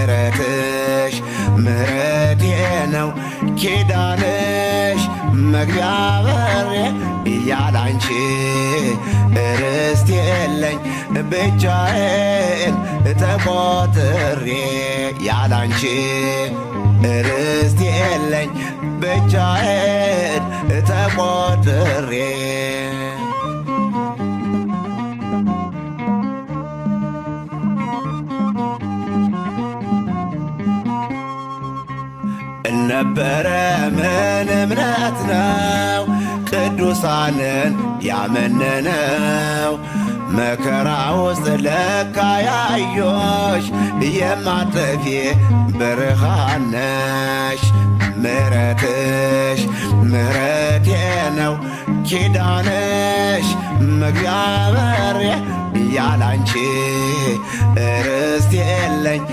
ምሕረትሽ ምሕረቴ ነው ኪዳንሽ መግቢያ በሬ ያላንቺ ርስት የለኝ ብቻዬን ተቆጥሬ ያላንቺ ርስት የለኝ ብቻዬን ተቆጥሬ ነበረ ምን እምነት ነው ቅዱሳንን ያመነነው መከራ ውስጥ ለካ ያዮሽ የማጠፊ ብርሃን ነሽ ምሕረትሽ ምሕረቴ ነው ኪዳንሽ መግቢያ በሬ ያላንቺ ርስት የለኝ